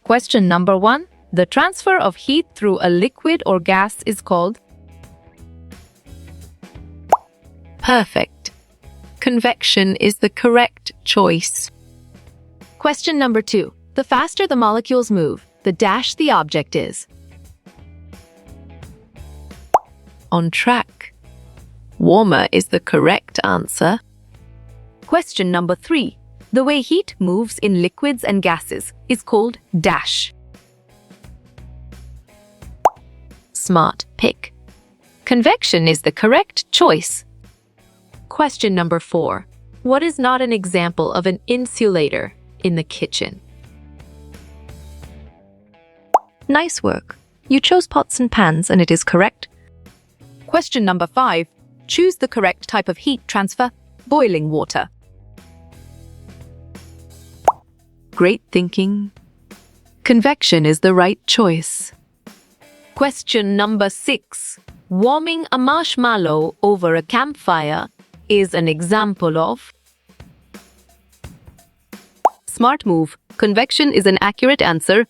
Question number 1. The transfer of heat through a liquid or gas is called? Perfect. Convection is the correct choice. Question number 2. The faster the molecules move, the dash the object is. On track. Warmer is the correct answer. Question number 3. The way heat moves in liquids and gases is called dash. Smart pick. Convection is the correct choice. Question number 4. What is not an example of an insulator in the kitchen? Nice work. You chose pots and pans and it is correct. Question number 5. Choose the correct type of heat transfer, boiling water. Great thinking. Convection is the right choice. Question number 6. Warming a marshmallow over a campfire is an example of? Smart move. Convection is an accurate answer.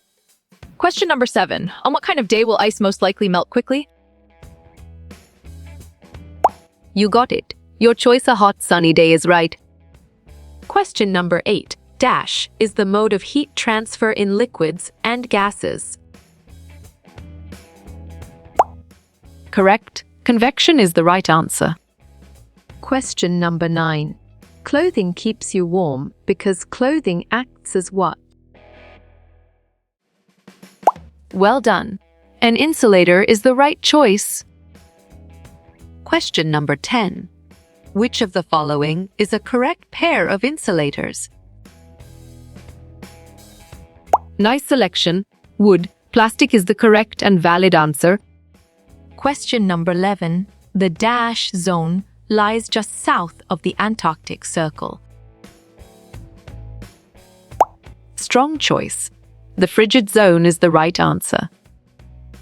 Question number 7. On what kind of day will ice most likely melt quickly? You got it. Your choice a hot sunny day is right. Question number 8. Dash is the mode of heat transfer in liquids and gases. Correct. Convection is the right answer. Question number 9. Clothing keeps you warm because clothing acts as what? Well done. An insulator is the right choice. Question number 10. Which of the following is a correct pair of insulators? Nice selection. Wood. Plastic is the correct and valid answer. Question number 11. The dash zone lies just south of the Antarctic Circle. Strong choice. The frigid zone is the right answer.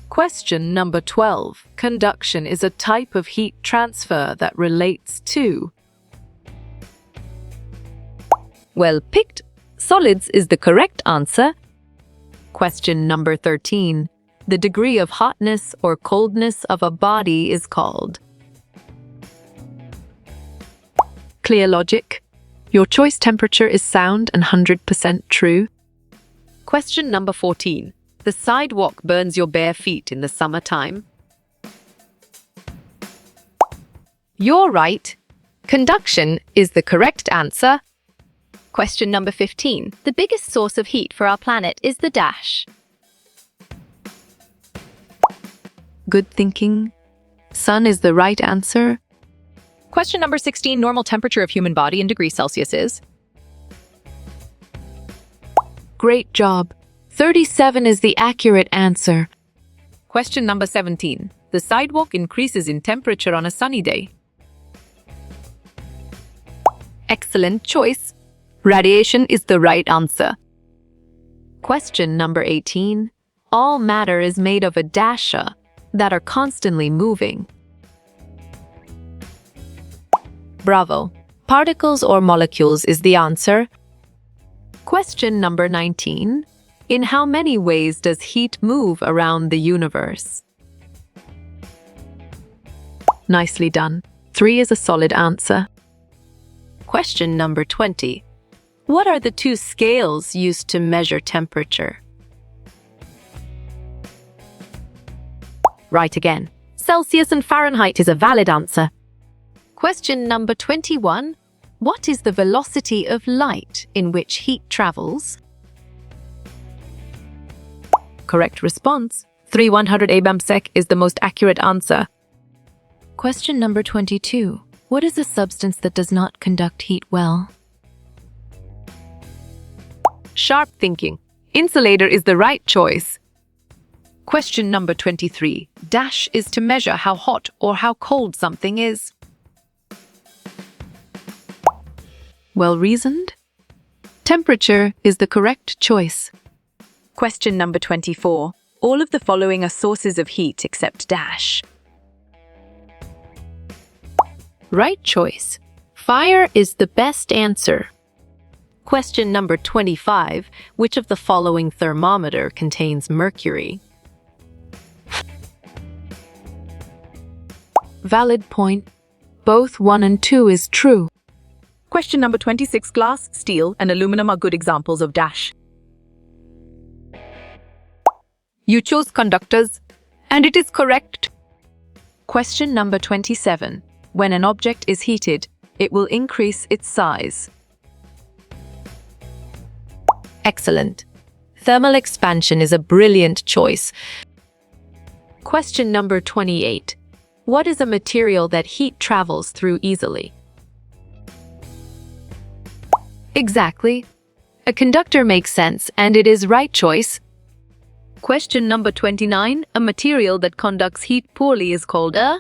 Question number 12. Conduction is a type of heat transfer that relates to? Well picked. Solids is the correct answer. Question number 13. The degree of hotness or coldness of a body is called? Clear logic. Your choice temperature is sound and 100% true. Question number 14. The sidewalk burns your bare feet in the summertime? You're right. Conduction is the correct answer. Question number 15. The biggest source of heat for our planet is the dash. Good thinking. Sun is the right answer. Question number 16. Normal temperature of human body in degrees Celsius is? Great job. 37 is the accurate answer. Question number 17. The sidewalk increases in temperature on a sunny day. Excellent choice. Radiation is the right answer. Question number 18. All matter is made of a dasha that are constantly moving. Bravo. Particles or molecules is the answer. Question number 19. In how many ways does heat move around the universe? Nicely done. 3 is a solid answer. Question number 20. What are the two scales used to measure temperature? Right again. Celsius and Fahrenheit is a valid answer. Question number 21. What is the velocity of light in which heat travels? Correct response. 3/100 abamsec is the most accurate answer. Question number 22. What is a substance that does not conduct heat well? Sharp thinking. Insulator is the right choice. Question number 23. Dash is to measure how hot or how cold something is. Well reasoned. Temperature is the correct choice. Question number 24. All of the following are sources of heat except dash. Right choice. Fire is the best answer. Question number 25. Which of the following thermometer contains mercury? Valid point. Both 1 and 2 is true. Question number 26. Glass, steel, and aluminum are good examples of dash. You chose conductors, and it is correct. Question number 27. When an object is heated, it will increase its size. Excellent. Thermal expansion is a brilliant choice. Question number 28. What is a material that heat travels through easily? Exactly. A conductor makes sense, and it is right choice. Question number 29. A material that conducts heat poorly is called a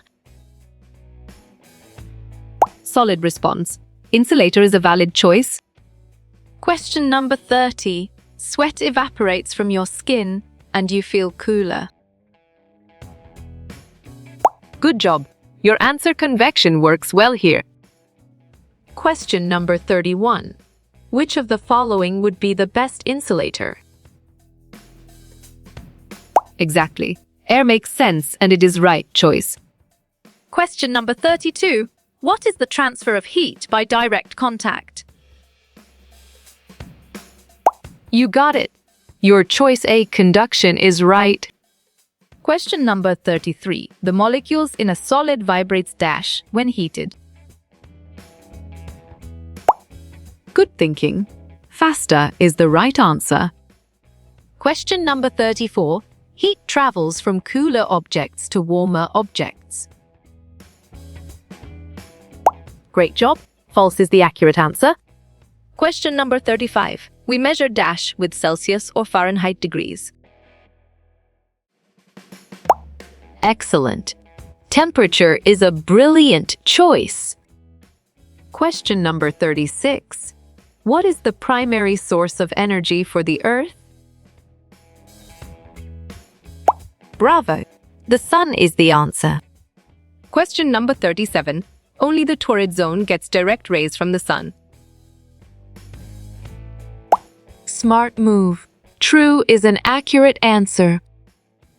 solid response. Insulator is a valid choice. Question number 30. Sweat evaporates from your skin and you feel cooler. Good job. Your answer convection works well here. Question number 31. Which of the following would be the best insulator? Exactly. Air makes sense and it is right choice. Question number 32. What is the transfer of heat by direct contact? You got it. Your choice A, conduction, is right. Question number 33. The molecules in a solid vibrates dash when heated. Good thinking. Faster is the right answer. Question number 34. Heat travels from cooler objects to warmer objects. Great job. False is the accurate answer. Question number 35. We measure dash with Celsius or Fahrenheit degrees. Excellent. Temperature is a brilliant choice. Question number 36. What is the primary source of energy for the Earth? Bravo! The sun is the answer. Question number 37. Only the torrid zone gets direct rays from the sun. Smart move. True is an accurate answer.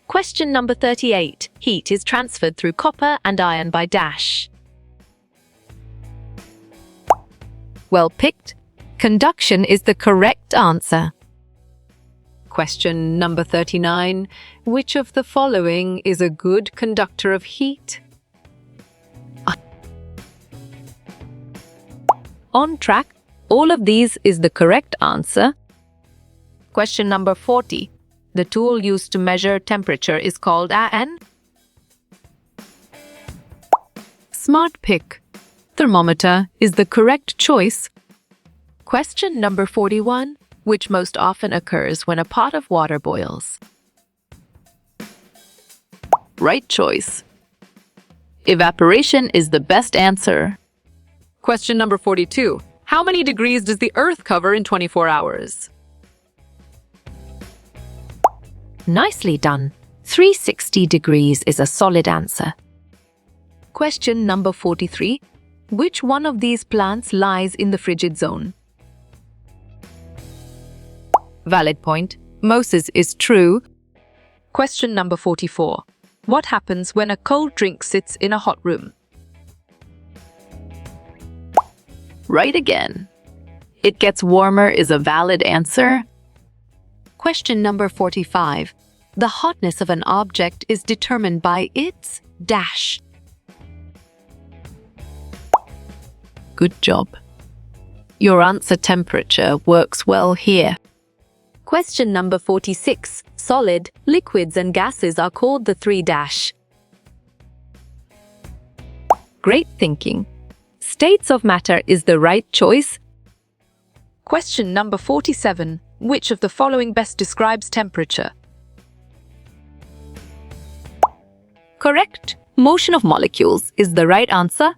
Question number 38. Heat is transferred through copper and iron by dash. Well picked. Conduction is the correct answer. Question number 39. Which of the following is a good conductor of heat? On track. All of these is the correct answer. Question number 40. The tool used to measure temperature is called an smart pick. Thermometer is the correct choice. Question number 41. Which most often occurs when a pot of water boils? Right choice. Evaporation is the best answer. Question number 42. How many degrees does the Earth cover in 24 hours? Nicely done. 360 degrees is a solid answer. Question number 43. Which one of these plants lies in the frigid zone? Valid point. Moses is true. Question number 44. What happens when a cold drink sits in a hot room? Right again. It gets warmer is a valid answer. Question number 45. The hotness of an object is determined by its dash. Good job. Your answer temperature works well here. Question number 46. Solid, liquids and gases are called the three dash. Great thinking. States of matter is the right choice. Question number 47. Which of the following best describes temperature? Correct. Motion of molecules is the right answer.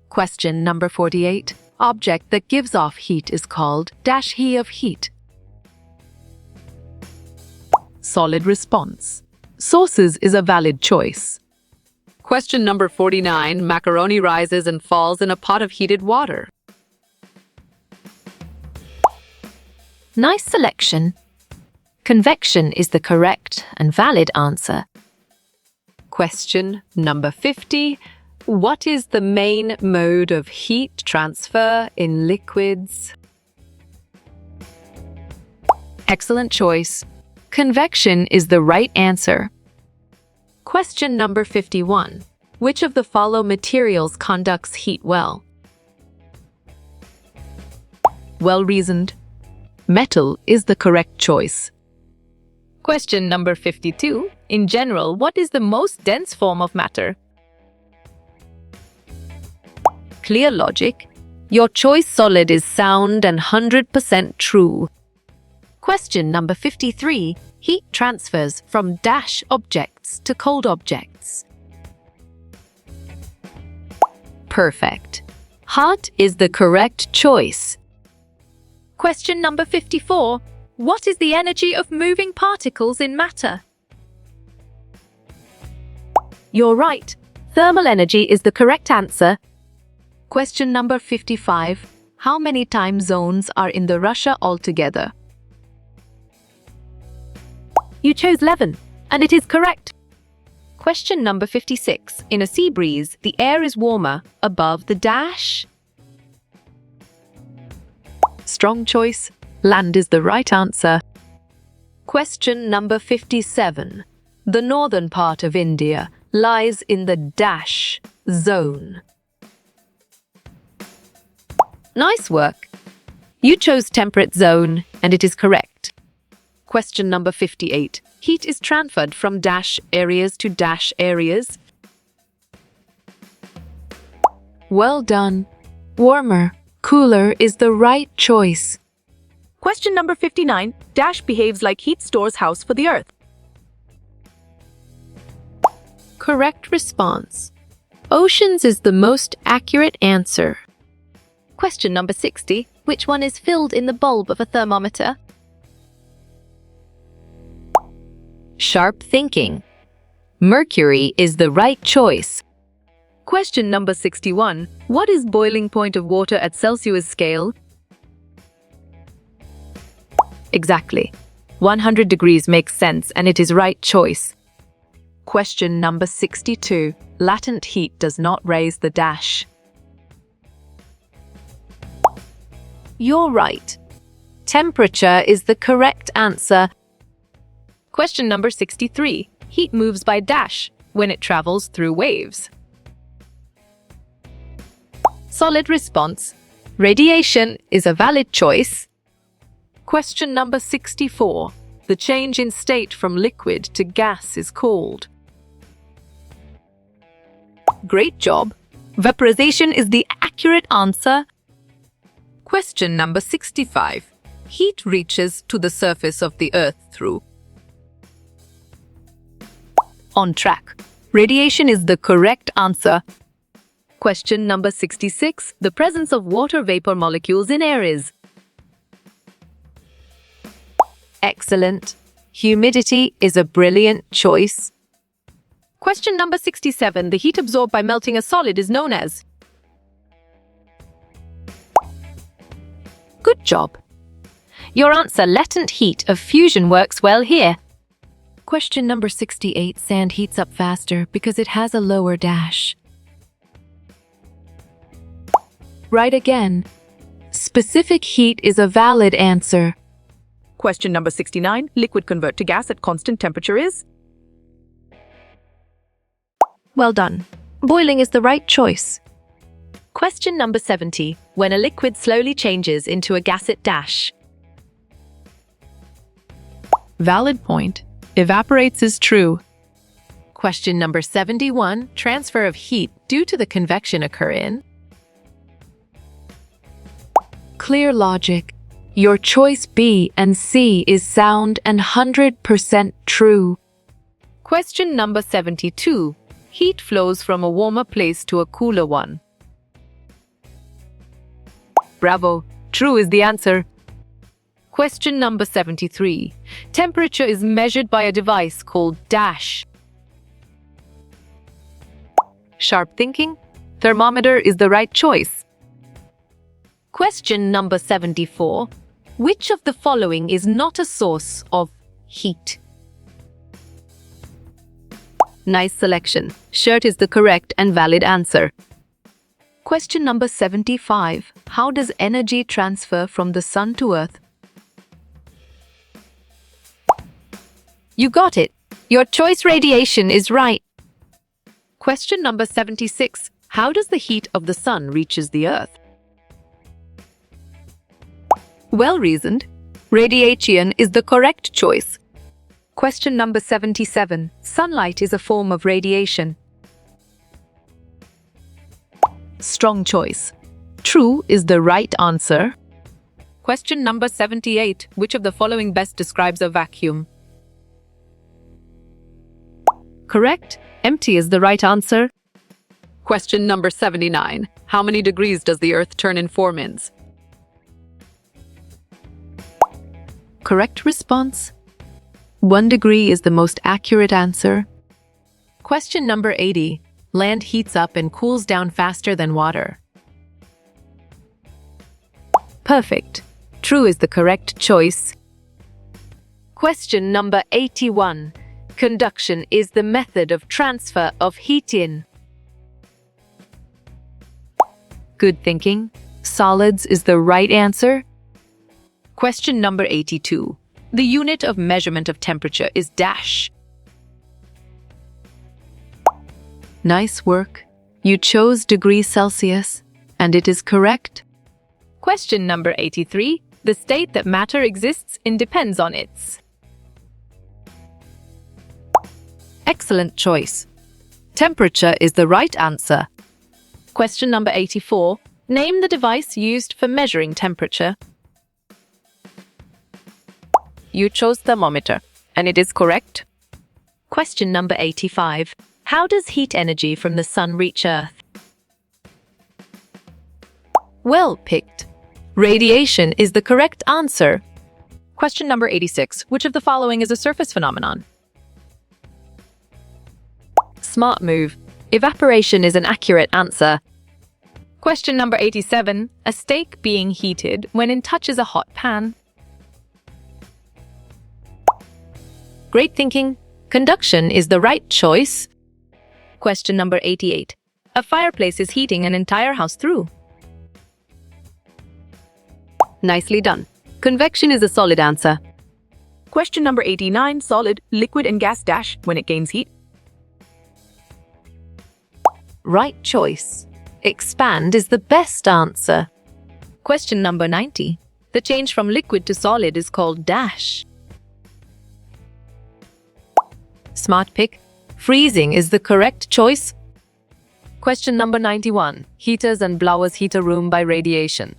Question number 48. Object that gives off heat is called dash he of heat. Solid response. Sources is a valid choice. Question number 49. Macaroni rises and falls in a pot of heated water. Nice selection. Convection is the correct and valid answer. Question number 50. What is the main mode of heat transfer in liquids? Excellent choice. Convection is the right answer. Question number 51. Which of the following materials conducts heat well? Well reasoned. Metal is the correct choice. Question number 52. In general, what is the most dense form of matter? Clear logic. Your choice solid is sound and 100% true. Question number 53. Heat transfers from dash objects to cold objects. Perfect. Hot is the correct choice. Question number 54. What is the energy of moving particles in matter? You're right. Thermal energy is the correct answer. Question number 55. How many time zones are in the Russia altogether? You chose 11, and it is correct. Question number 56. In a sea breeze, the air is warmer above the dash. Strong choice. Land is the right answer. Question number 57. The northern part of India lies in the dash zone. Nice work. You chose temperate zone, and it is correct. Question number 58. Heat is transferred from dash areas to dash areas. Well done. Warmer, cooler is the right choice. Question number 59. Dash behaves like heat stores house for the earth. Correct response. Oceans is the most accurate answer. Question number 60. Which one is filled in the bulb of a thermometer? Sharp thinking. Mercury is the right choice. Question number 61. What is boiling point of water at Celsius scale? Exactly. 100 degrees makes sense, and it is right choice. Question number 62. Latent heat does not raise the dash. You're right. Temperature is the correct answer. Question number 63. Heat moves by dash when it travels through waves. Solid response. Radiation is a valid choice. Question number 64. The change in state from liquid to gas is called. Great job. Vaporization is the accurate answer. Question number 65. Heat reaches to the surface of the earth through. On track. Radiation is the correct answer. Question number 66. The presence of water vapor molecules in air is. Excellent. Humidity is a brilliant choice. Question number 67. The heat absorbed by melting a solid is known as. Good job. Your answer, latent heat of fusion, works well here. Question number 68. Sand heats up faster because it has a lower dash. Right again. Specific heat is a valid answer. Question number 69. Liquid convert to gas at constant temperature is. Well done. Boiling is the right choice. Question number 70. When a liquid slowly changes into a gas at dash. Valid point. Evaporates is true. Question number 71. Transfer of heat due to the convection occur in. Clear logic. Your choice B and C is sound and 100% true. Question number 72. Heat flows from a warmer place to a cooler one. Bravo. True is the answer. Question number 73. Temperature is measured by a device called dash. Sharp thinking. Thermometer is the right choice. Question number 74. Which of the following is not a source of heat? Nice selection. Shirt is the correct and valid answer. Question number 75. How does energy transfer from the sun to earth? You got it. Your choice radiation is right. Question number 76. How does the heat of the sun reaches the earth? Well reasoned. Radiation is the correct choice. Question number 77. Sunlight is a form of radiation. Strong choice. True is the right answer. Question number 78. Which of the following best describes a vacuum? Correct. Empty is the right answer. Question number 79. How many degrees does the Earth turn in 4 mins? Correct response. 1 degree is the most accurate answer. Question number 80. Land heats up and cools down faster than water. Perfect. True is the correct choice. Question number 81. Conduction is the method of transfer of heat in. Good thinking. Solids is the right answer. Question number 82. The unit of measurement of temperature is dash. Nice work. You chose degrees Celsius, and it is correct. Question number 83. The state that matter exists in depends on its. Excellent choice. Temperature is the right answer. Question number 84. Name the device used for measuring temperature. You chose thermometer, and it is correct. Question number 85. How does heat energy from the sun reach Earth? Well picked. Radiation is the correct answer. Question number 86. Which of the following is a surface phenomenon? Smart move. Evaporation is an accurate answer. Question number 87. A steak being heated when in touch is a hot pan. Great thinking. Conduction is the right choice. Question number 88. A fireplace is heating an entire house through. Nicely done. Convection is a solid answer. Question number 89. Solid, liquid, and gas dash when it gains heat. Right choice. Expand is the best answer. Question number 90. The change from liquid to solid is called dash. Smart pick. Freezing is the correct choice. Question number 91. Heaters and blowers heat a room by radiation.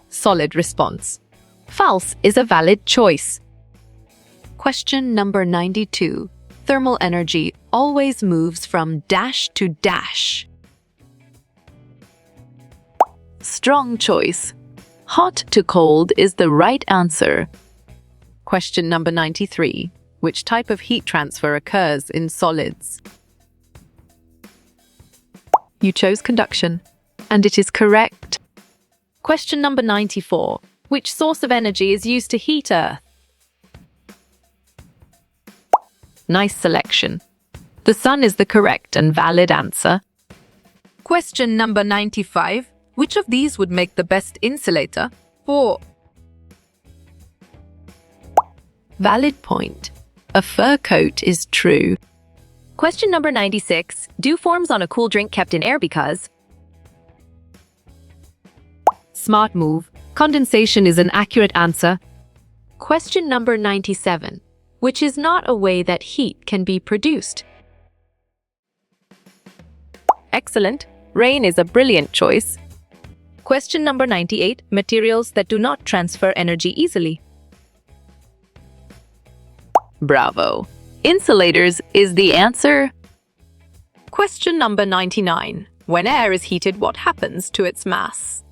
Solid response. False is a valid choice. Question number 92. Thermal energy always moves from dash to dash. Strong choice. Hot to cold is the right answer. Question number 93. Which type of heat transfer occurs in solids? You chose conduction, and it is correct. Question number 94. Which source of energy is used to heat Earth? Nice selection. The sun is the correct and valid answer. Question number 95. Which of these would make the best insulator? 4. Valid point. A fur coat is true. Question number 96. Dew forms on a cool drink kept in air because. Smart move. Condensation is an accurate answer. Question number 97. Which is not a way that heat can be produced? Excellent. Rain is a brilliant choice. Question number 98. Materials that do not transfer energy easily. Bravo. Insulators is the answer. Question number 99. When air is heated, what happens to its mass?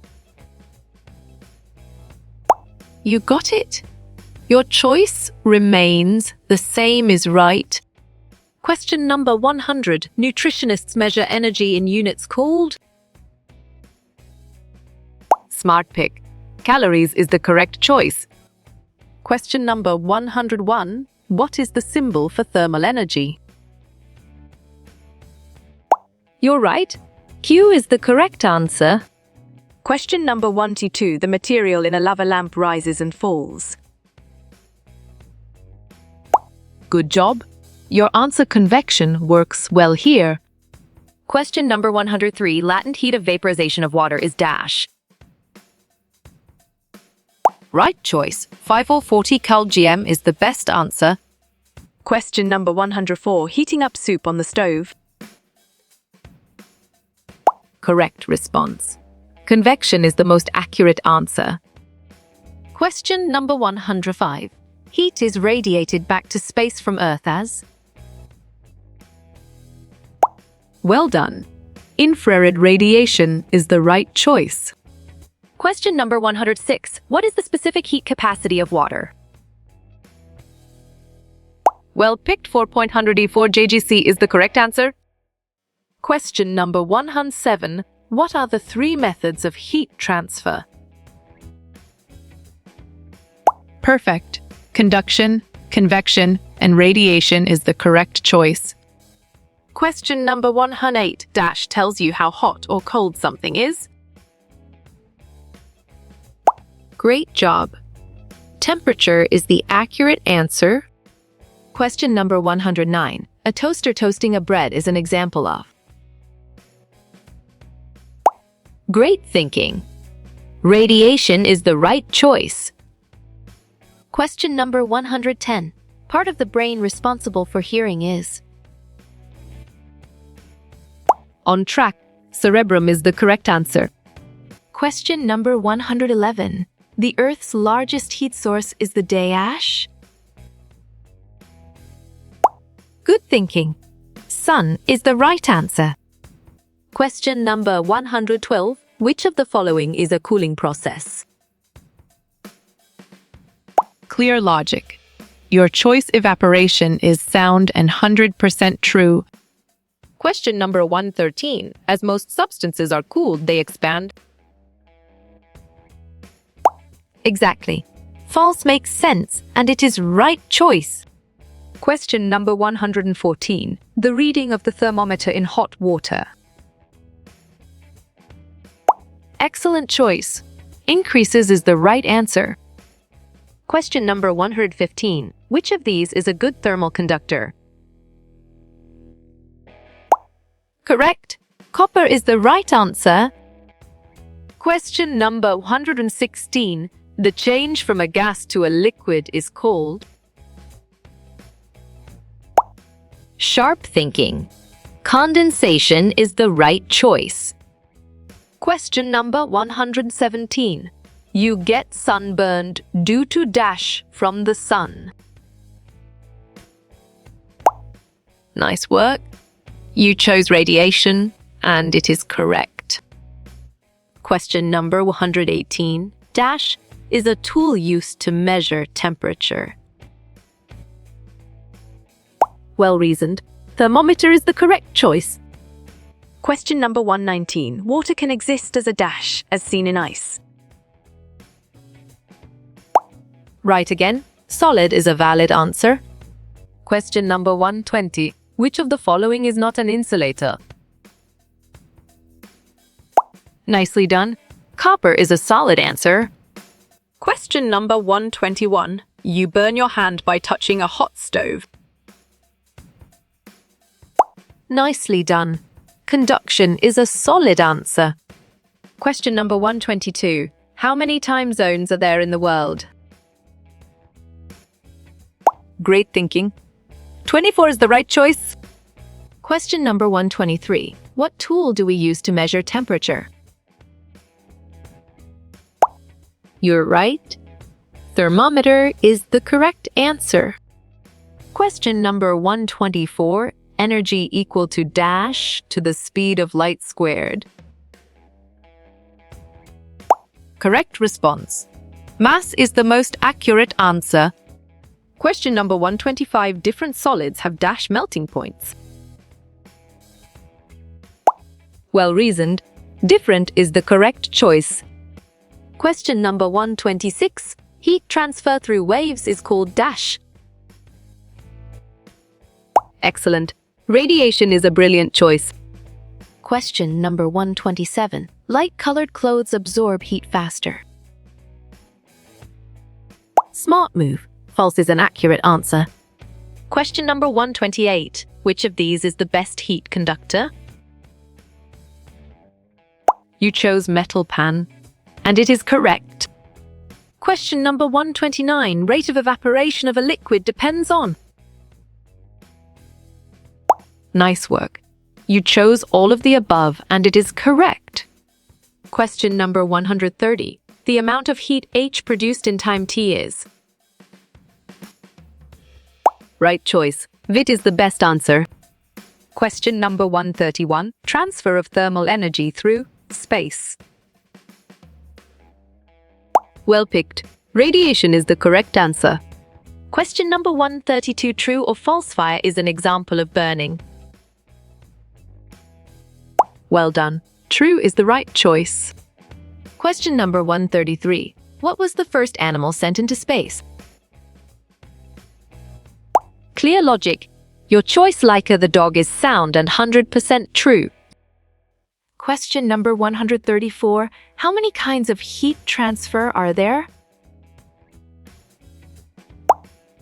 You got it. Your choice remains the same is right. Question number 100. Nutritionists measure energy in units called. Smart pick. calories is the correct choice? Question number 101. What is the symbol for thermal energy? You're right. Q is the correct answer. Question number 122. The material in a lava lamp rises and falls. Good job. Your answer convection works well here. Question number 103. Latent heat of vaporization of water is dash. Right choice. 5040 Cal-GM is the best answer. Question number 104. Heating up soup on the stove. Correct response. Convection is the most accurate answer. Question number 105. Heat is radiated back to space from Earth as? Well done. Infrared radiation is the right choice. Question number 106. What is the specific heat capacity of water? Well picked. 4.104 JGC is the correct answer. Question number 107. What are the three methods of heat transfer? Perfect. Conduction, convection, and radiation is the correct choice. Question number 108 dash tells you how hot or cold something is. Great job. Temperature is the accurate answer. Question number 109. A toaster toasting a bread is an example of. Great thinking. Radiation is the right choice. Question number 110. Part of the brain responsible for hearing is. On track. Cerebrum is the correct answer. Question number 111. The Earth's largest heat source is the dash? Good thinking. Sun is the right answer. Question number 112. Which of the following is a cooling process? Clear logic. Your choice evaporation is sound and 100% true. Question number 113. As most substances are cooled, they expand. Exactly. False makes sense, and it is right choice. Question number 114. The reading of the thermometer in hot water. Excellent choice. Increases is the right answer. Question number 115. Which of these is a good thermal conductor? Correct. Copper is the right answer. Question number 116. The change from a gas to a liquid is called. Sharp thinking. Condensation is the right choice. Question number 117. You get sunburned due to dash from the sun. Nice work. You chose radiation, and it is correct. Question number 118. Dash is a tool used to measure temperature. Well reasoned. Thermometer is the correct choice. Question number 119. Water can exist as a dash, as seen in ice. Right again. Solid is a valid answer. Question number 120. Which of the following is not an insulator? Nicely done. Copper is a solid answer. Question number 121. You burn your hand by touching a hot stove. Nicely done. Conduction is a solid answer. Question number 122. How many time zones are there in the world? Great thinking. 24 is the right choice. Question number 123. What tool do we use to measure temperature? You're right. Thermometer is the correct answer. Question number 124. Energy equal to dash to the speed of light squared. Correct response. Mass is the most accurate answer. Question number 125. Different solids have dash melting points. Well reasoned. Different is the correct choice. Question number 126. Heat transfer through waves is called dash. Excellent. Radiation is a brilliant choice. Question number 127. Light-colored clothes absorb heat faster. Smart move. False is an accurate answer. Question number 128. Which of these is the best heat conductor? You chose metal pan, and it is correct. Question number 129. Rate of evaporation of a liquid depends on. Nice work. You chose all of the above, and it is correct. Question number 130. The amount of heat H produced in time T is. Right choice. Vit is the best answer. Question number 131. Transfer of thermal energy through space. Well picked. Radiation is the correct answer. Question number 132. True or false fire is an example of burning. Well done. True is the right choice. Question number 133. What was the first animal sent into space? Clear logic. Your choice, Laika the dog, is sound and 100% true. Question number 134. How many kinds of heat transfer are there?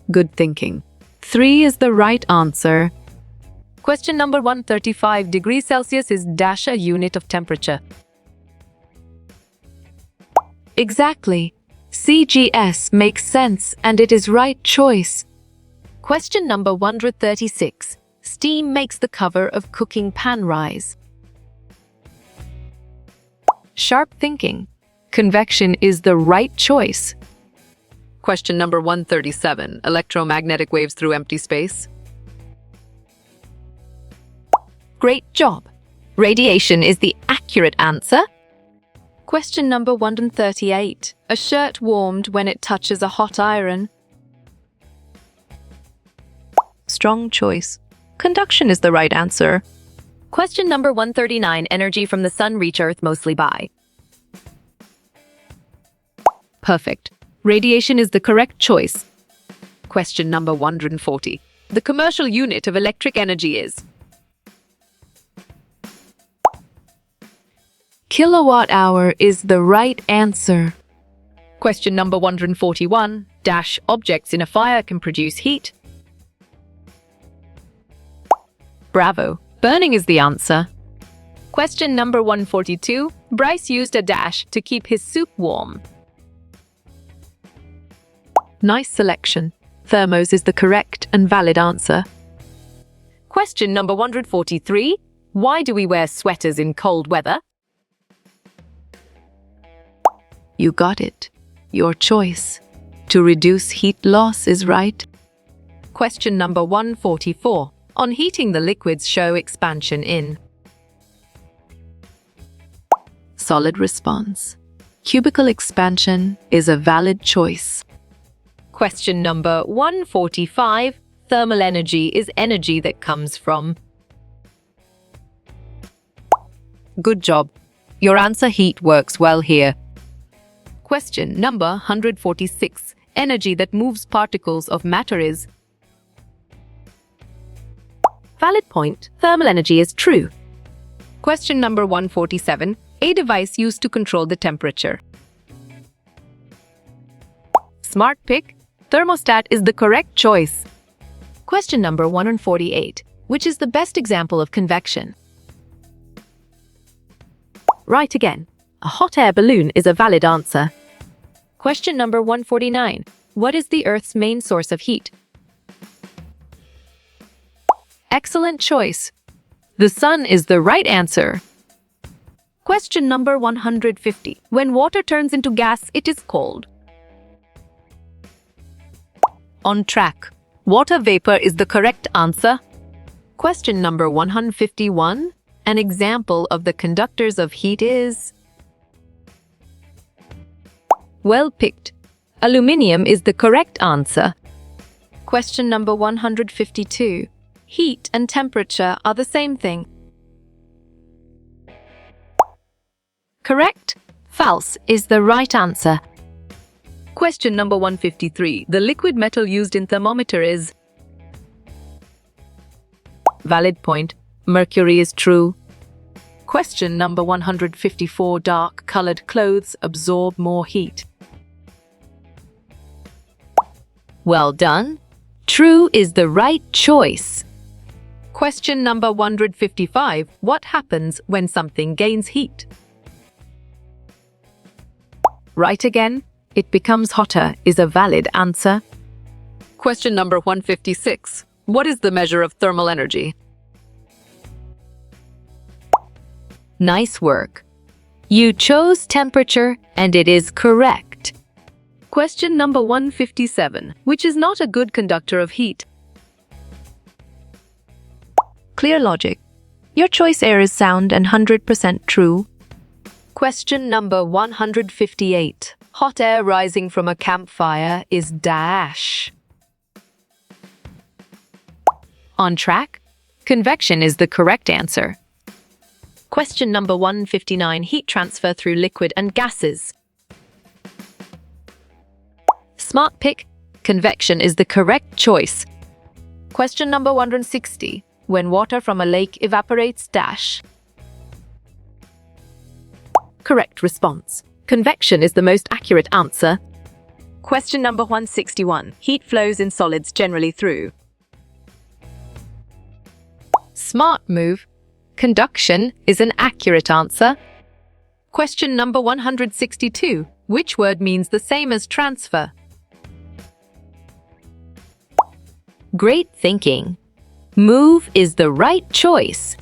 Good thinking. 3 is the right answer. Question number 135. Degrees Celsius is dash a unit of temperature. Exactly. CGS makes sense, and it is right choice. Question number 136. Steam makes the cover of cooking pan rise. Sharp thinking. Convection is the right choice. Question number 137. Electromagnetic waves through empty space. Great job. Radiation is the accurate answer. Question number 138. A shirt warmed when it touches a hot iron. Strong choice. Conduction is the right answer. Question number 139. Energy from the sun reach Earth mostly by. Perfect. Radiation is the correct choice. Question number 140. The commercial unit of electric energy is. Kilowatt hour is the right answer. Question number 141. Dash objects in a fire can produce heat. Bravo. Burning is the answer. Question number 142. Bryce used a dash to keep his soup warm. Nice selection. Thermos is the correct and valid answer. Question number 143. Why do we wear sweaters in cold weather? You got it. Your choice. To reduce heat loss is right. Question number 144. On heating, the liquids show expansion in. Solid response. Cubical expansion is a valid choice. Question number 145. Thermal energy is energy that comes from. Good job. Your answer, heat, works well here. Question number 146. Energy that moves particles of matter is. Valid point. Thermal energy is true. Question number 147. A device used to control the temperature. Smart pick. Thermostat is the correct choice. Question number 148. Which is the best example of convection? Right again. A hot air balloon is a valid answer. Question number 149. What is the Earth's main source of heat? Excellent choice. The sun is the right answer. Question number 150. When water turns into gas, it is called. On track. Water vapor is the correct answer. Question number 151. An example of the conductors of heat is. Well picked. Aluminium is the correct answer. Question number 152. Heat and temperature are the same thing. Correct. False is the right answer. Question number 153. The liquid metal used in thermometer is Valid point. Mercury is true. Question number 154. Dark-colored clothes absorb more heat. Well done. True is the right choice. Question number 155. What happens when something gains heat? Right again. It becomes hotter is a valid answer. Question number 156. What is the measure of thermal energy? Nice work. You chose temperature and it is correct. question number 157. Which is not a good conductor of heat? Clear logic. Your choice air is sound and 100% true. Question number 158. Hot air rising from a campfire is dash. On track? Convection is the correct answer. Question number 159. Heat transfer through liquid and gases. Smart pick. Convection is the correct choice. Question number 160. When water from a lake evaporates dash. Correct response. Convection is the most accurate answer. Question number 161. Heat flows in solids generally through. Smart move. Conduction is an accurate answer. Question number 162. Which word means the same as transfer? Great thinking. Move is the right choice.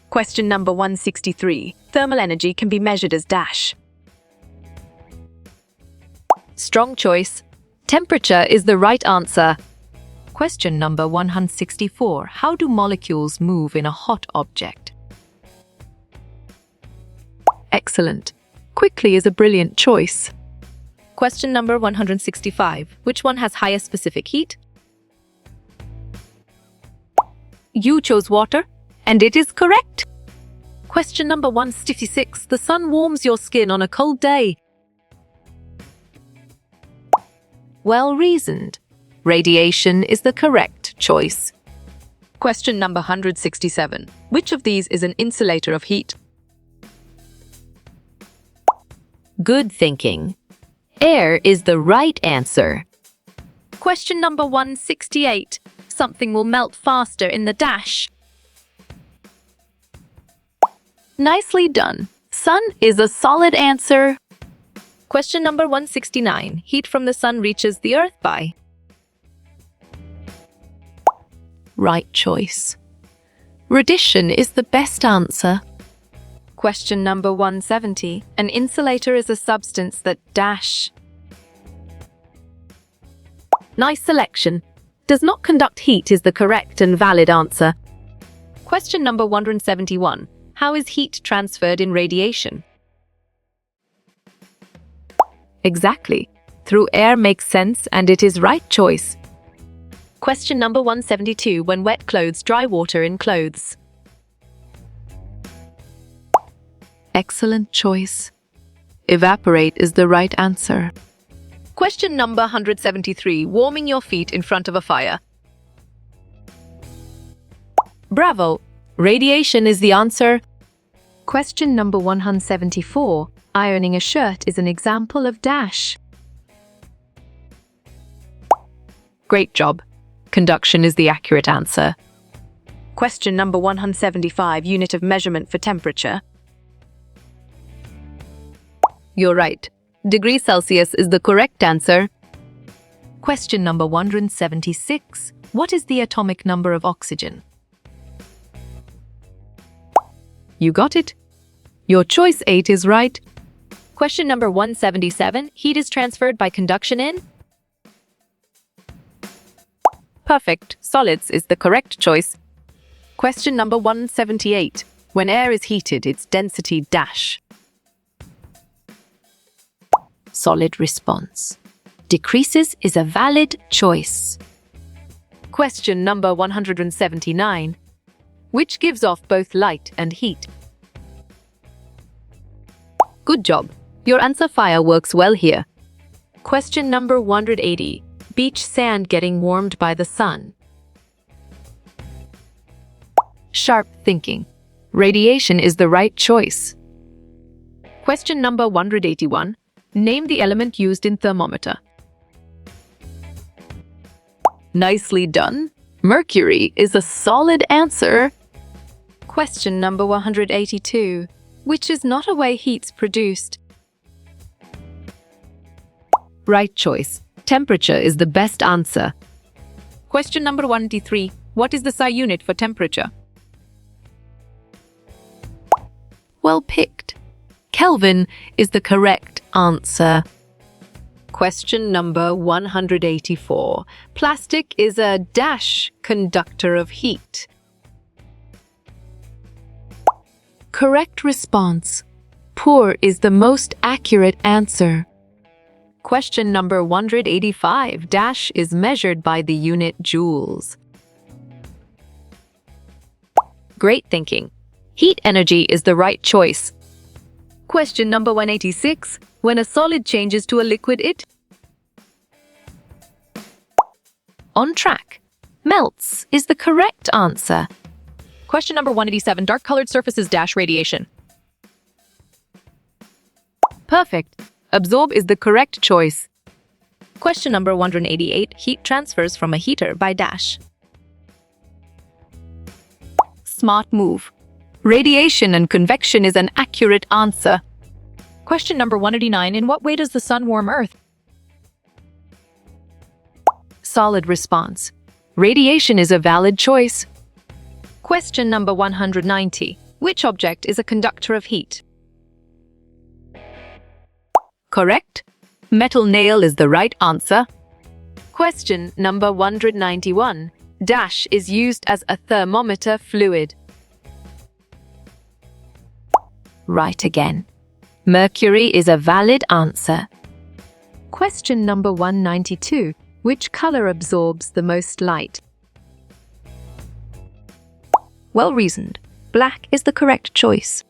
Question number 163. Thermal energy can be measured as dash. Strong choice. Temperature is the right answer. Question number 164. How do molecules move in a hot object? Excellent. Quickly is a brilliant choice. Question number 165. Which one has higher specific heat? You chose water, and it is correct. Question number 156. The sun warms your skin on a cold day. Well reasoned. Radiation is the correct choice. Question number 167. Which of these is an insulator of heat? Good thinking. Air is the right answer. Question number 168. Something will melt faster in the dash. Nicely done. Sun is a solid answer. Question number 169. Heat from the sun reaches the earth by. Right choice. Radiation is the best answer. Question number 170. An insulator is a substance that dash. Nice selection. Does not conduct heat is the correct and valid answer. Question number 171. How is heat transferred in radiation? Exactly. Through air makes sense and it is right choice. Question number 172. When wet clothes dry water in clothes. Excellent choice. Evaporate is the right answer. Question number 173. Warming your feet in front of a fire. Bravo! Radiation is the answer. Question number 174. Ironing a shirt is an example of dash. Great job. Conduction is the accurate answer. Question number 175. Unit of measurement for temperature. You're right. Degrees Celsius is the correct answer. Question number 176. What is the atomic number of oxygen? You got it. Your choice 8 is right. Question number 177. Heat is transferred by conduction in? Perfect. Solids is the correct choice. Question number 178. When air is heated, its density dash. Solid response. Decreases is a valid choice. Question number 179. Which gives off both light and heat? Good job. Your answer fire works well here. Question number 180. Beach sand getting warmed by the sun. Sharp thinking. Radiation is the right choice. Question number 181. Name the element used in thermometer. Nicely done. Mercury is a solid answer. Question number 182. Which is not a way heat's produced. Right choice. Temperature is the best answer. Question number 183. What is the SI unit for temperature? Well picked. Kelvin is the correct answer. Question number 184. Plastic is a dash conductor of heat. Correct response. Poor is the most accurate answer. Question number 185. Dash is measured by the unit joules. Great thinking. Heat energy is the right choice. Question number 186. When a solid changes to a liquid, it On track. Melts is the correct answer. Question number 187. Dark-colored surfaces dash radiation. Perfect. Absorb is the correct choice. Question number 188. Heat transfers from a heater by dash. Smart move. Radiation and convection is an accurate answer. Question number 189. In what way does the sun warm Earth? Solid response. Radiation is a valid choice. Question number 190. Which object is a conductor of heat? Correct. Metal nail is the right answer. Question number 191. Dash is used as a thermometer fluid. Right again. Mercury is a valid answer. Question number 192. Which color absorbs the most light? Well reasoned. Black is the correct choice.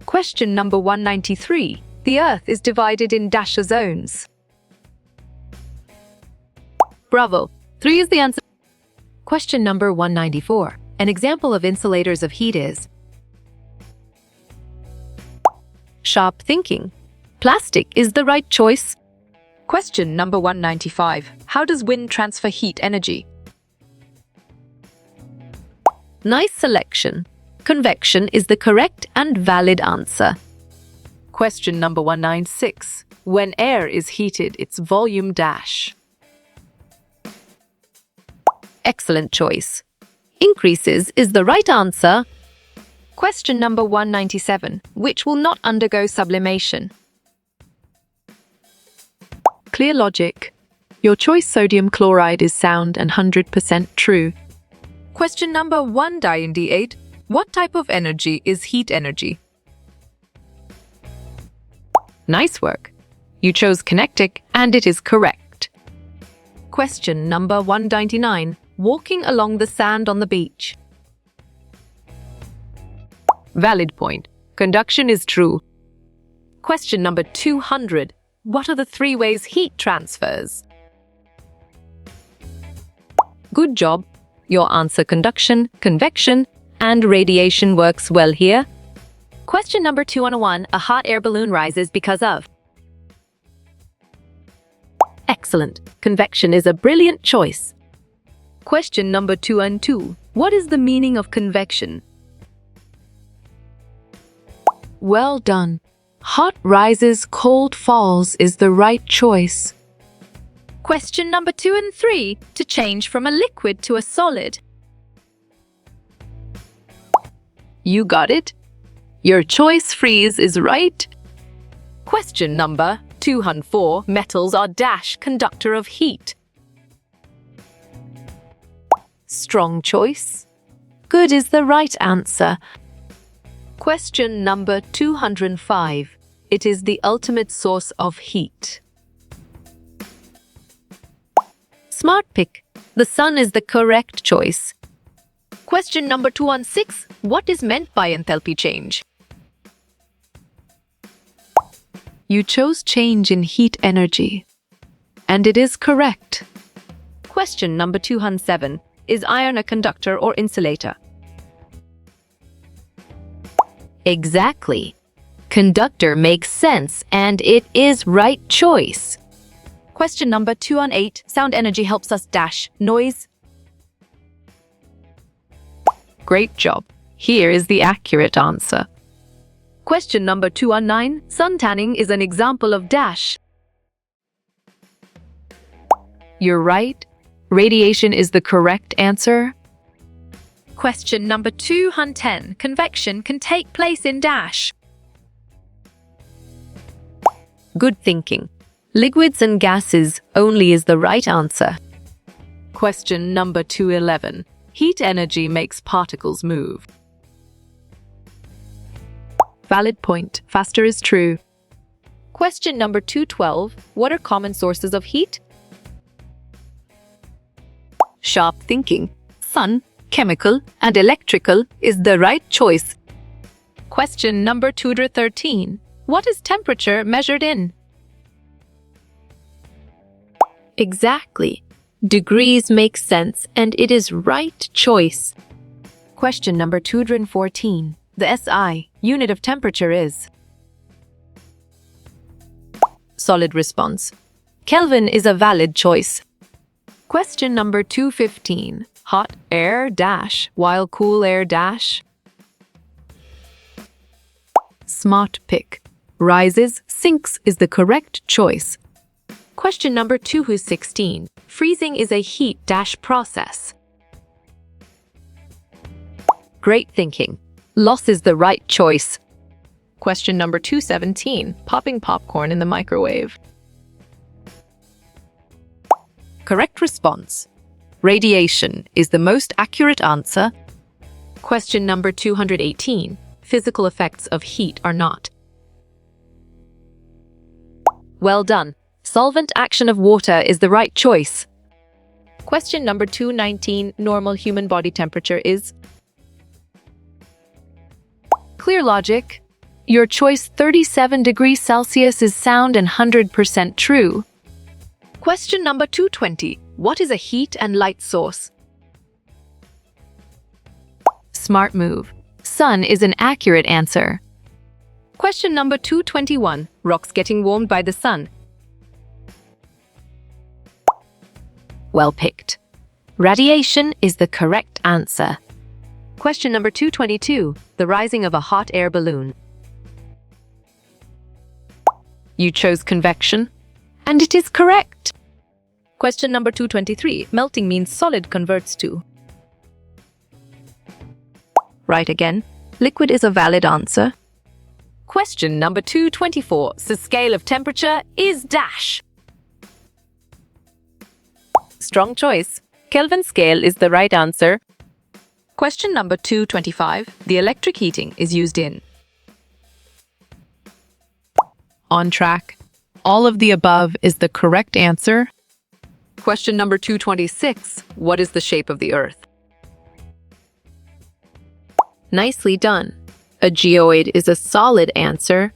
Question number 193. The Earth is divided in dash zones. Bravo. 3 is the answer. Question number 194. An example of insulators of heat is sharp thinking. Plastic is the right choice. Question number 195. How does wind transfer heat energy? Nice selection. Convection is the correct and valid answer. Question number 196. When air is heated, its volume dash. Excellent choice. Increases is the right answer. Question number 197. Which will not undergo sublimation? Clear logic. Your choice sodium chloride is sound and 100% true. Question number 198. What type of energy is heat energy? Nice work. You chose kinetic and it is correct. Question number 199. Walking along the sand on the beach. Valid point. Conduction is true. Question number 200. What are the 3 ways heat transfers? Good job. Your answer conduction, convection, and radiation works well here. Question number 201. A hot air balloon rises because of Excellent. Convection is a brilliant choice. Question number 212. What is the meaning of convection? Well done. Hot rises, cold falls is the right choice. Question number 2 and 3. To change from a liquid to a solid. You got it. Your choice freeze is right. Question number 204. Metals are dash conductor of heat. Strong choice. Good is the right answer. Question number 205. It is the ultimate source of heat. Smart pick. The sun is the correct choice. Question number 216. What is meant by enthalpy change? You chose change in heat energy. And it is correct. Question number 207. Is iron a conductor or insulator? Exactly. Conductor makes sense, and it is right choice. Question number 208. Sound energy helps us dash noise. Great job. Here is the accurate answer. Question number 219. Sun tanning is an example of dash. You're right. Radiation is the correct answer. Question number 210. Convection can take place in dash. Good thinking. Liquids and gases only is the right answer. Question number 211. Heat energy makes particles move. Valid point. Faster is true. Question number 212. What are common sources of heat? Sharp thinking. Sun, chemical, and electrical is the right choice. Question number 213. What is temperature measured in? Exactly. Degrees make sense, and it is right choice. Question number 214. The SI, unit of temperature, is? Solid response. Kelvin is a valid choice. Question number 215. Hot air dash, while cool air dash. Smart pick. Rises, sinks is the correct choice. Question number 216. Freezing is a heat dash process. Great thinking. Loss is the right choice. Question number 217. Popping popcorn in the microwave. Correct response. Radiation is the most accurate answer. Question number 218. Physical effects of heat are not. Well done. Solvent action of water is the right choice. Question number 219. Normal human body temperature is? Clear logic. Your choice 37 degrees Celsius is sound and 100% true. Question number 220. What is a heat and light source? Smart move. Sun is an accurate answer. Question number 221. Rocks getting warmed by the sun. Well picked. Radiation is the correct answer. Question number 222. The rising of a hot air balloon. You chose convection, and it is correct. Question number 223. Melting means solid converts to. Right again. Liquid is a valid answer. Question number 224. The scale of temperature is dash. Strong choice. Kelvin scale is the right answer. Question number 225. The electric heating is used in. On track. All of the above is the correct answer. Question number 226. What is the shape of the Earth? Nicely done. A geoid is a solid answer.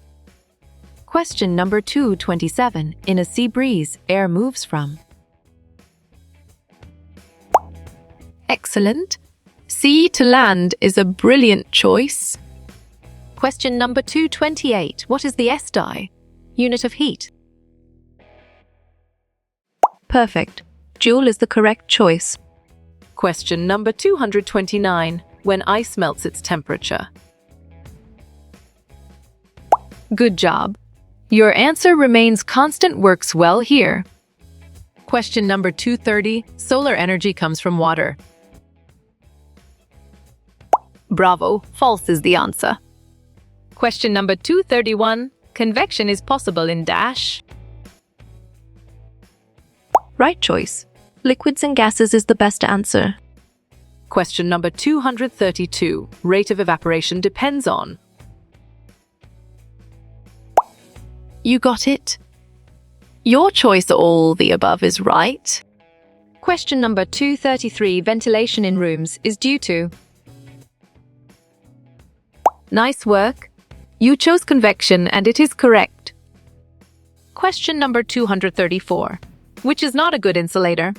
Question number 227. In a sea breeze, air moves from. Excellent. Sea to land is a brilliant choice. Question number 228. What is the SI? Unit of heat. Perfect. Joule is the correct choice. Question number 229. When ice melts its temperature. Good job. Your answer remains constant, works well here. Question number 230. Solar energy comes from water. Bravo. False is the answer. Question number 231. Convection is possible in dash. Right choice. Liquids and gases is the best answer. Question number 232. Rate of evaporation depends on. You got it. Your choice all the above is right. Question number 233. Ventilation in rooms is due to. Nice work. You chose convection, and it is correct. Question number 234. Which is not a good insulator?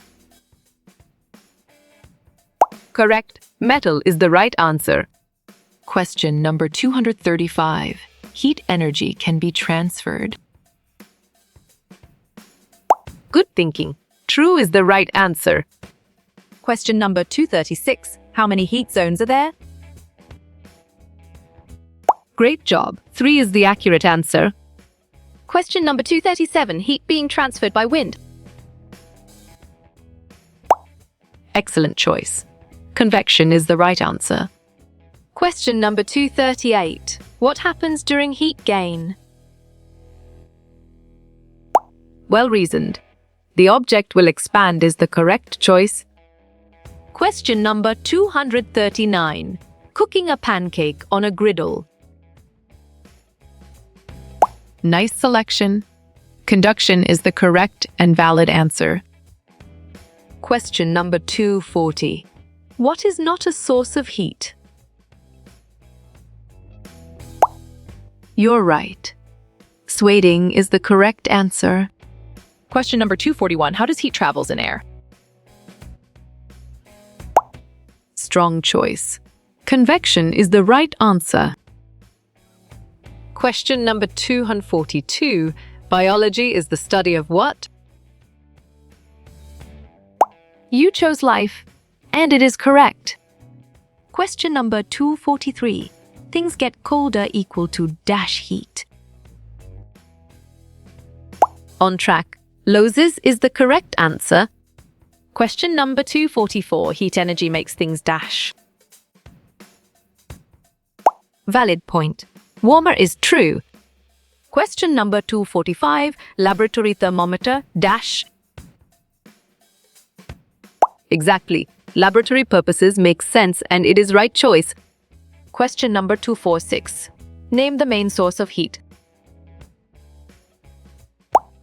Correct. Metal is the right answer. Question number 235. Heat energy can be transferred. Good thinking. True is the right answer. Question number 236. How many heat zones are there? Great job. 3 is the accurate answer. Question number 237. Heat being transferred by wind. Excellent choice. Convection is the right answer. Question number 238. What happens during heat gain? Well reasoned. The object will expand is the correct choice. Question number 239. Cooking a pancake on a griddle. Nice selection. Conduction is the correct and valid answer. Question number 240. What is not a source of heat? You're right. Sweating is the correct answer. Question number 241. How does heat travels in air? Strong choice. Convection is the right answer. Question number 242. Biology is the study of what? You chose life, and it is correct. Question number 243. Things get colder equal to dash heat. On track. Loses is the correct answer. Question number 244. Heat energy makes things dash. Valid point. Warmer is true. Question number 245. Laboratory thermometer dash. Exactly. Laboratory purposes make sense and it is right choice. Question number 246. Name the main source of heat.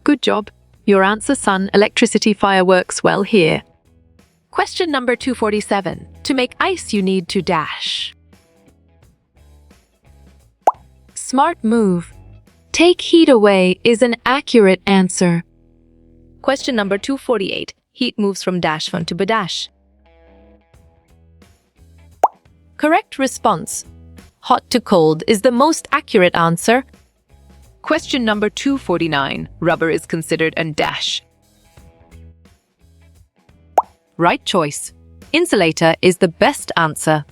Good job. Your answer, son. Electricity fireworks well here. Question number 247. To make ice, you need to dash. Smart move. Take heat away is an accurate answer. Question number 248. Heat moves from dash fun to badash. Correct response. Hot to cold is the most accurate answer. Question number 249. Rubber is considered a dash. Right choice. Insulator is the best answer.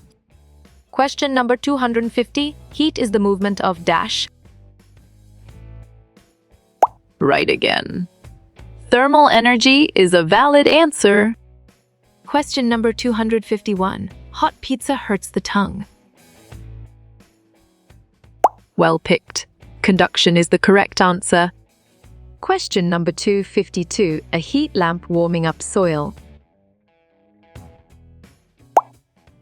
Question number 250. Heat is the movement of dash. Right again. Thermal energy is a valid answer. Question number 251. Hot pizza hurts the tongue. Well picked. Conduction is the correct answer. Question number 252. A heat lamp warming up soil.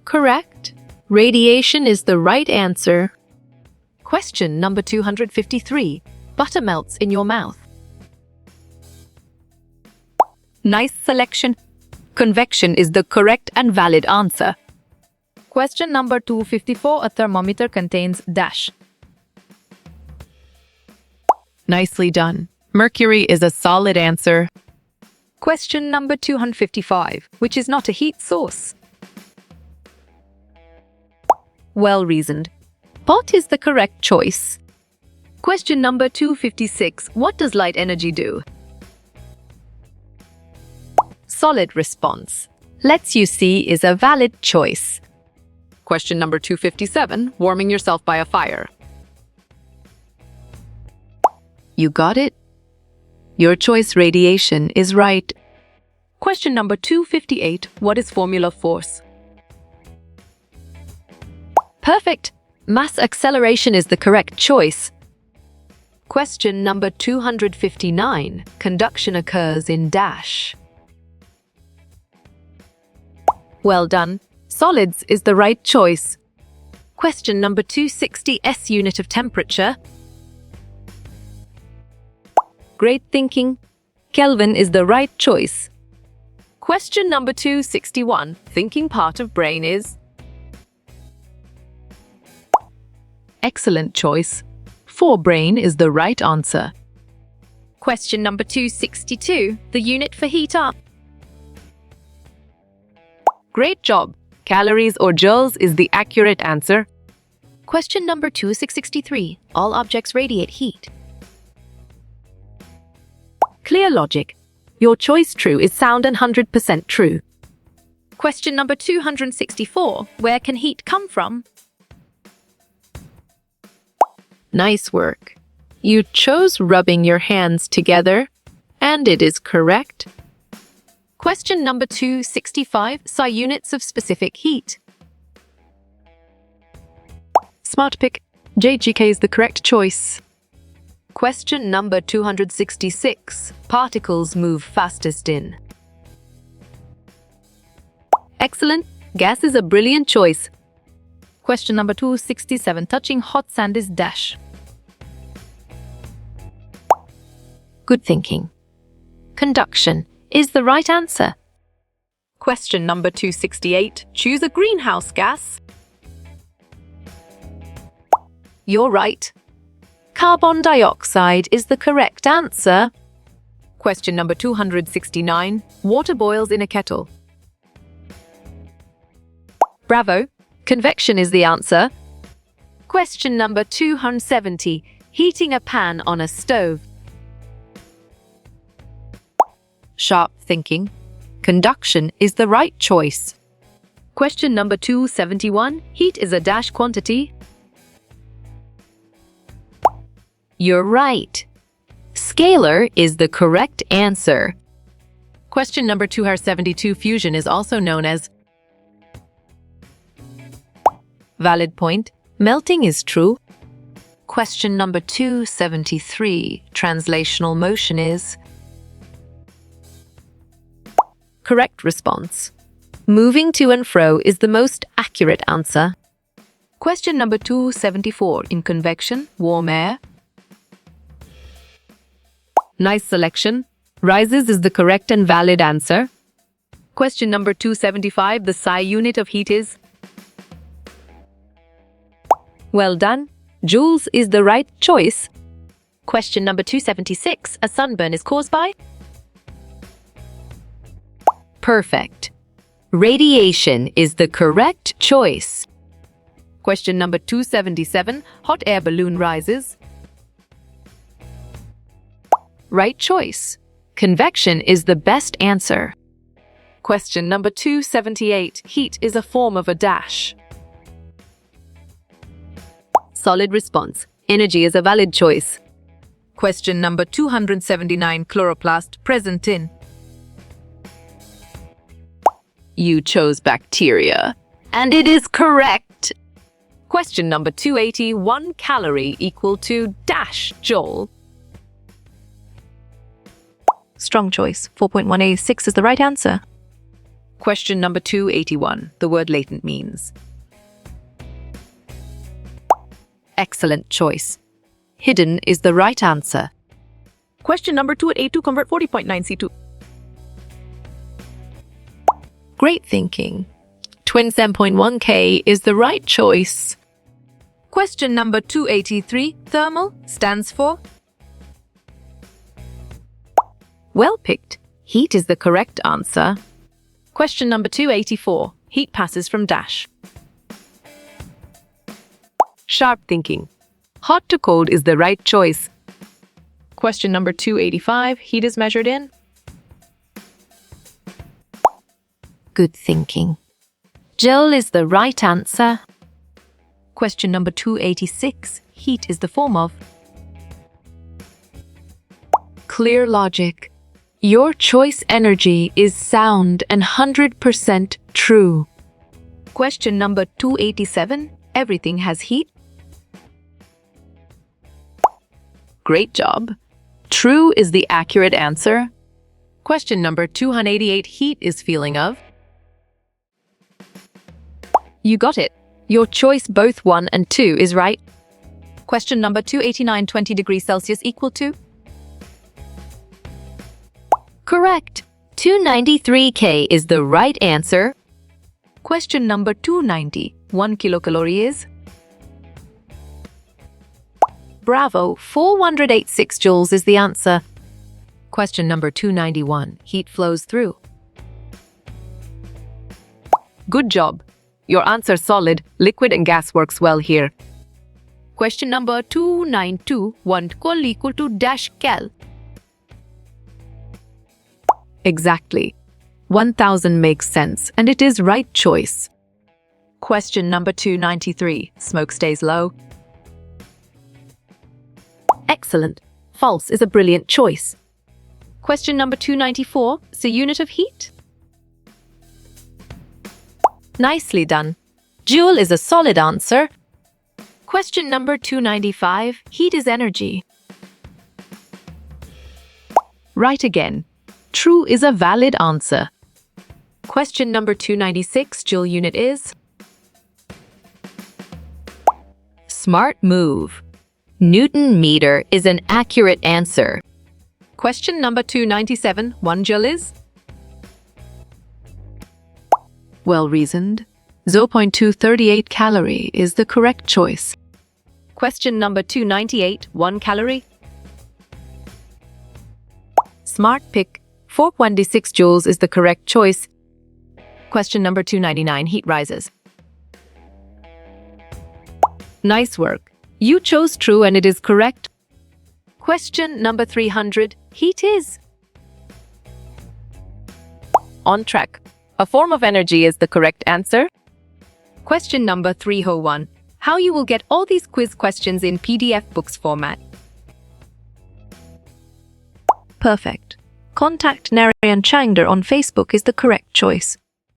Correct. Radiation is the right answer. Question number 253. Butter melts in your mouth. Nice selection. Convection is the correct and valid answer. Question number 254. A thermometer contains dash. Nicely done. Mercury is a solid answer. Question number 255. Which is not a heat source? Well reasoned. Pot is the correct choice. Question number 256. What does light energy do? Solid response. Lets you see is a valid choice. Question number 257. Warming yourself by a fire. You got it? Your choice, radiation, is right. Question number 258. What is formula force? Perfect. Mass acceleration is the correct choice. Question number 259. Conduction occurs in dash. Well done. Solids is the right choice. Question number 260. S unit of temperature. Great thinking. Kelvin is the right choice. Question number 261. Thinking part of brain is? Excellent choice. Forebrain is the right answer. Question number 262. The unit for heat are. Great job. Calories or joules is the accurate answer. Question number 2663. All objects radiate heat. Clear logic. Your choice true is sound and 100% true. Question number 264. Where can heat come from? Nice work. You chose rubbing your hands together, and it is correct. Question number 265. SI units of specific heat. Smart pick. JGK is the correct choice. Question number 266. Particles move fastest in. Excellent. Gas is a brilliant choice. Question number 267. Touching hot sand is dash. Good thinking. Conduction is the right answer. Question number 268. Choose a greenhouse gas. You're right. Carbon dioxide is the correct answer. Question number 269. Water boils in a kettle. Bravo. Convection is the answer. Question number 270. Heating a pan on a stove. Sharp thinking. Conduction is the right choice. Question number 271. Heat is a dash quantity. You're right. Scalar is the correct answer. Question number 272. Fusion is also known as. Valid point. Melting is true. Question number 273. Translational motion is. Correct response. Moving to and fro is the most accurate answer. Question number 274. In convection, warm air. Nice selection. Rises is the correct and valid answer. Question number 275. The SI unit of heat is. Well done. Joules is the right choice. Question number 276. A sunburn is caused by. Perfect. Radiation is the correct choice. Question number 277. Hot air balloon rises. Right choice. Convection is the best answer. Question number 278. Heat is a form of a dash. Solid response. Energy is a valid choice. Question number 279. Chloroplast present in. You chose bacteria, and it is correct. Question number 280. 1 calorie equal to dash joule. Strong choice. 4.186 is the right answer. Question number 281. The word latent means. Excellent choice. Hidden is the right answer. Question number 282. Convert 40.9 C2. Great thinking. 27.1K is the right choice. Question number 283. Thermal stands for. Well picked. Heat is the correct answer. Question number 284. Heat passes from dash. Sharp thinking. Hot to cold is the right choice. Question number 285. Heat is measured in. Good thinking. Joule is the right answer. Question number 286. Heat is the form of. Clear logic. Your choice energy is sound and 100% true. Question number 287. Everything has heat. Great job. True is the accurate answer. Question number 288. Heat is feeling of. You got it. Your choice both 1 and 2 is right. Question number 289. 20 degrees Celsius equal to. Correct. 293K is the right answer. Question number 290. 1 kilocalorie is. Bravo. 486 joules is the answer. Question number 291. Heat flows through. Good job. Your answer's solid. Liquid and gas works well here. Question number 292. 1 col equal to dash cal. Exactly. 1000 makes sense, and it is right choice. Question number 293. Smoke stays low. Excellent. False is a brilliant choice. Question number 294. Is a unit of heat? Nicely done. Joule is a solid answer. Question number 295. Heat is energy. Right again. True is a valid answer. Question number 296. Joule unit is? Smart move. Newton meter is an accurate answer. Question number 297. 1 joule is? Well reasoned. 0.238 calorie is the correct choice. Question number 298. 1 calorie? Smart pick. 426 joules is the correct choice. Question number 299. Heat rises. Nice work. You chose true and it is correct. Question number 300. Heat is? On track. A form of energy is the correct answer. Question number 301. How you will get all these quiz questions in PDF books format? Perfect. Contact Narayan Changder on Facebook is the correct choice.